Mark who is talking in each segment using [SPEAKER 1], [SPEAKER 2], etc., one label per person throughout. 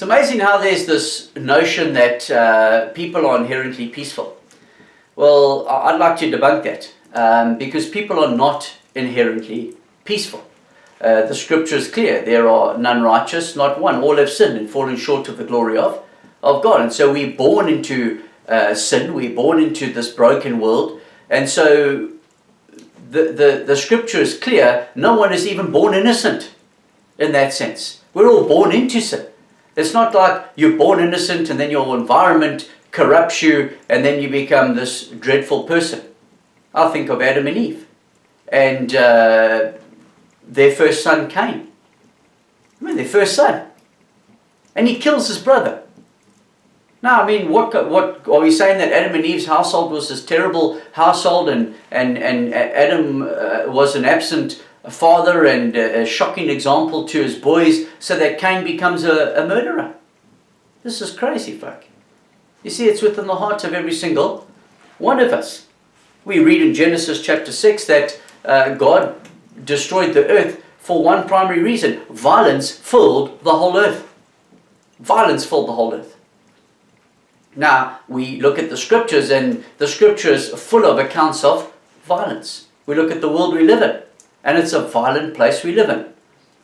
[SPEAKER 1] It's amazing how there's this notion that people are inherently peaceful. Well, I'd like to debunk that because people are not inherently peaceful. The scripture is clear. There are none righteous, not one. All have sinned and fallen short of the glory of God. And so we're born into sin. We're born into this broken world. And so the scripture is clear. No one is even born innocent in that sense. We're all born into sin. It's not like you're born innocent and then your environment corrupts you and then you become this dreadful person. I think of Adam and Eve and their first son Cain. Their first son. And he kills his brother. Now, what are we saying, that Adam and Eve's household was this terrible household and Adam was an absent father and a shocking example to his boys, so that Cain becomes a murderer? This is crazy, folk. You see, it's within the heart of every single one of us. We read in Genesis chapter 6 that God destroyed the earth for one primary reason. Violence filled the whole earth. Violence filled the whole earth. Now, we look at the scriptures, and the scripture is full of accounts of violence. We look at the world we live in, and it's a violent place we live in.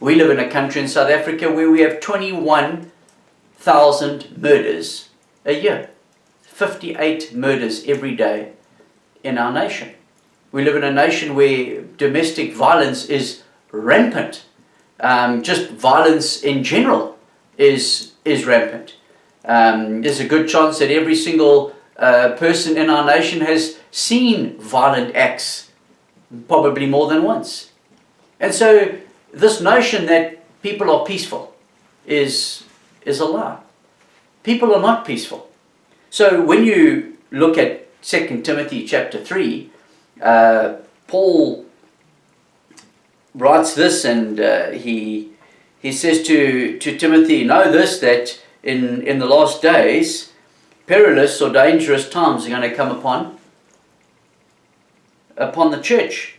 [SPEAKER 1] We live in a country in South Africa where we have 21,000 murders a year. 58 murders every day in our nation. We live in a nation where domestic violence is rampant. Just violence in general is rampant. There's a good chance that every single person in our nation has seen violent acts, probably more than once. And so this notion that people are peaceful is a lie. People are not peaceful. So when you look at 2 Timothy chapter 3, Paul writes this, and he says to Timothy, know this, that in the last days, perilous or dangerous times are going to come upon the church.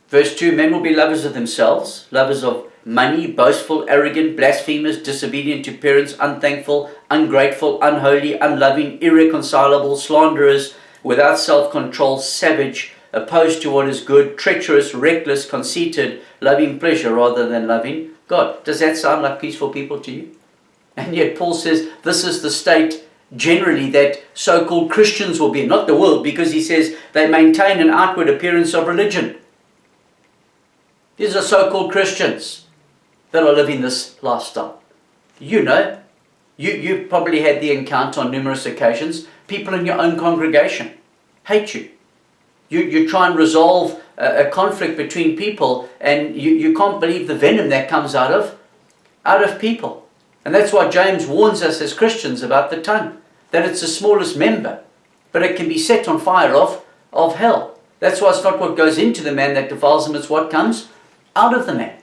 [SPEAKER 1] Verse 2, men will be lovers of themselves, lovers of money, boastful, arrogant, blasphemers, disobedient to parents, unthankful, ungrateful, unholy, unloving, irreconcilable, slanderers, without self-control, savage, opposed to what is good, treacherous, reckless, conceited, loving pleasure rather than loving God. Does that sound like peaceful people to you? And yet Paul says this is the state generally that so-called Christians will be in, not the world, because he says they maintain an outward appearance of religion. These are so-called Christians that are living this lifestyle. You know, you've probably had the encounter on numerous occasions. People in your own congregation hate you. You try and resolve a conflict between people, and you can't believe the venom that comes out of people. And that's why James warns us as Christians about the tongue, that it's the smallest member, but it can be set on fire of hell. That's why it's not what goes into the man that defiles him, it's what comes out of the man.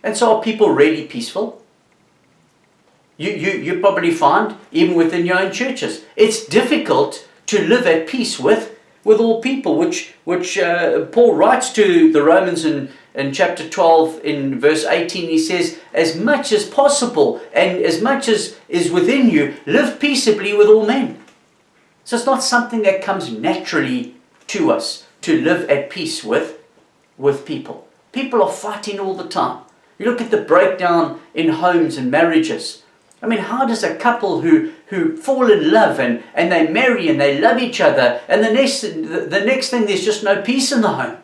[SPEAKER 1] And so are people really peaceful? You probably find, even within your own churches, it's difficult to live at peace with all people, which Paul writes to the Romans in chapter 12 in verse 18. He says, as much as possible and as much as is within you, live peaceably with all men. So it's not something that comes naturally to us to live at peace with people. People are fighting all the time. You look at the breakdown in homes and marriages. How does a couple who fall in love and they marry and they love each other, and the next thing there's just no peace in the home?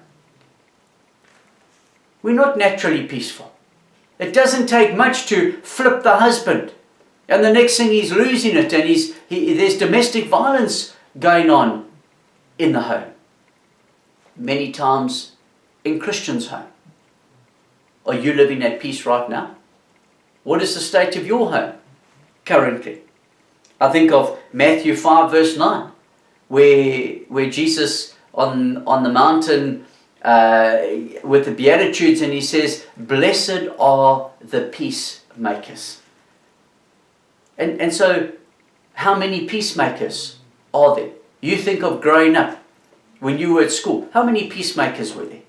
[SPEAKER 1] We're not naturally peaceful. It doesn't take much to flip the husband, and the next thing he's losing it, and there's domestic violence going on in the home. Many times in Christians' home. Are you living at peace right now? What is the state of your home currently? I think of Matthew 5 verse 9, where Jesus on the mountain with the Beatitudes, and he says, blessed are the peacemakers. And so, how many peacemakers are there? You think of growing up, when you were at school, how many peacemakers were there?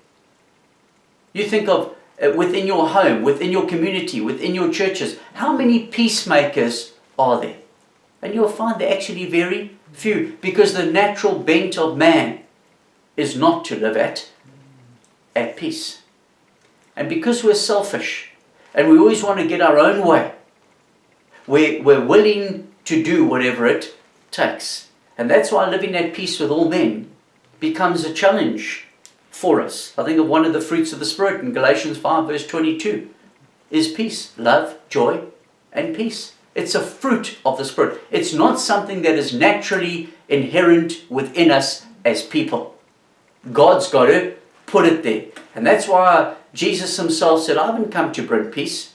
[SPEAKER 1] You think of within your home, within your community, within your churches, how many peacemakers are there? And you'll find they're actually very few, because the natural bent of man is not to live at peace. And because we're selfish and we always want to get our own way, we're willing to do whatever it takes. And that's why living at peace with all men becomes a challenge for us. I think of one of the fruits of the Spirit in Galatians 5 verse 22 is peace, love, joy, and peace. It's a fruit of the Spirit. It's not something that is naturally inherent within us as people. God's got to put it there. And that's why Jesus himself said, I haven't come to bring peace,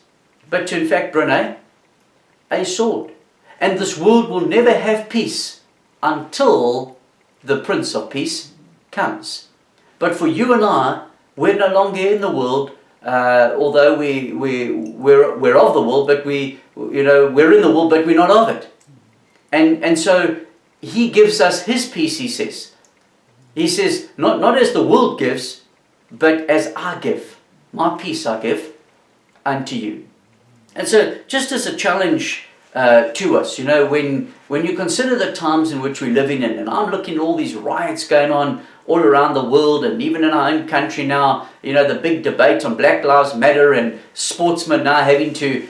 [SPEAKER 1] but to in fact bring a sword. And this world will never have peace until the Prince of Peace comes. But for you and I, we're no longer in the world, although we're of the world, but we're in the world, but we're not of it. And so he gives us his peace, he says. He says, not as the world gives, but as I give. My peace I give unto you. And so just as a challenge to us, when you consider the times in which we're living in, and I'm looking at all these riots going on all around the world, and even in our own country now, the big debate on Black Lives Matter, and sportsmen now having to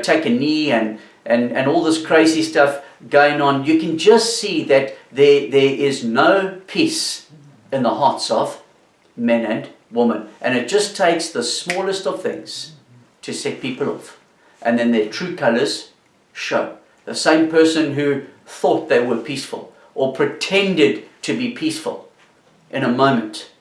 [SPEAKER 1] take a knee, and all this crazy stuff going on. You can just see that there is no peace in the hearts of men and women, and it just takes the smallest of things to set people off, and then their true colors show. The same person who thought they were peaceful or pretended to be peaceful in a moment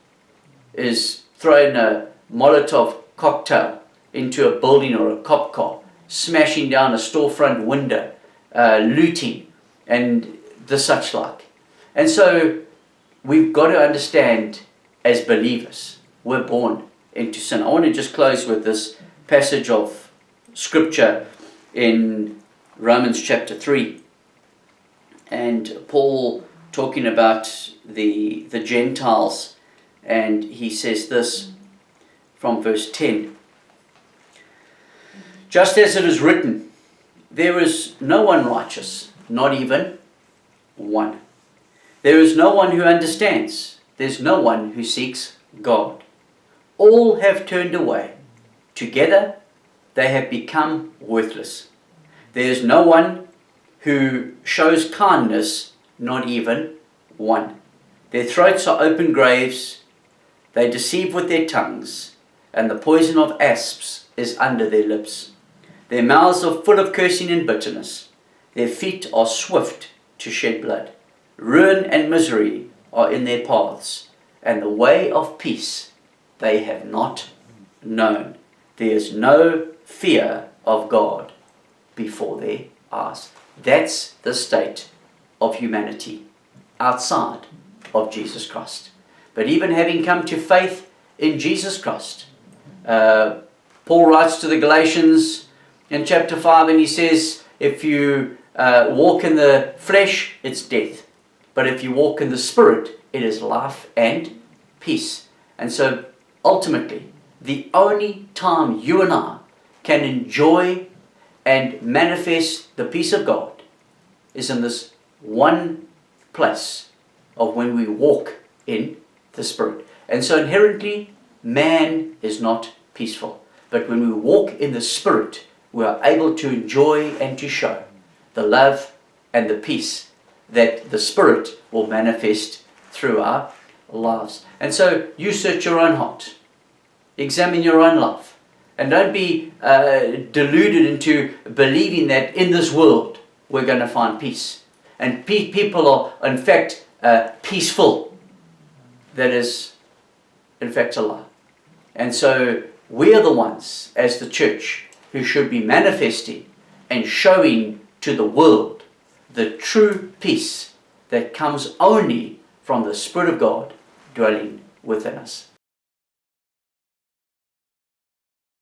[SPEAKER 1] is throwing a Molotov cocktail into a building or a cop car, smashing down a storefront window, looting, and the such like. And so we've got to understand, as believers, we're born into sin. I want to just close with this passage of scripture in Romans chapter 3, and Paul talking about the Gentiles, and he says this from verse 10. Just as it is written, there is no one righteous, not even one. There is no one who understands. There's no one who seeks God. All have turned away. Together they have become worthless. There is no one who shows kindness, not even one. Their throats are open graves. They deceive with their tongues, and the poison of asps is under their lips. Their mouths are full of cursing and bitterness. Their feet are swift to shed blood. Ruin and misery are in their paths, and the way of peace they have not known. There is no fear of God before their eyes. That's the state of humanity outside of Jesus Christ. But even having come to faith in Jesus Christ, Paul writes to the Galatians in chapter 5, and he says, if you walk in the flesh, it's death. But if you walk in the Spirit, it is life and peace. And so ultimately, the only time you and I can enjoy and manifest the peace of God is in this one place of when we walk in the Spirit. And so inherently, man is not peaceful. But when we walk in the Spirit, we are able to enjoy and to show the love and the peace that the Spirit will manifest through our lives. And so you search your own heart. Examine your own life. And don't be deluded into believing that in this world we're going to find peace. And people are in fact peaceful. That is in fact a lie. And so we are the ones as the church who should be manifesting and showing to the world the true peace that comes only from the Spirit of God dwelling within us.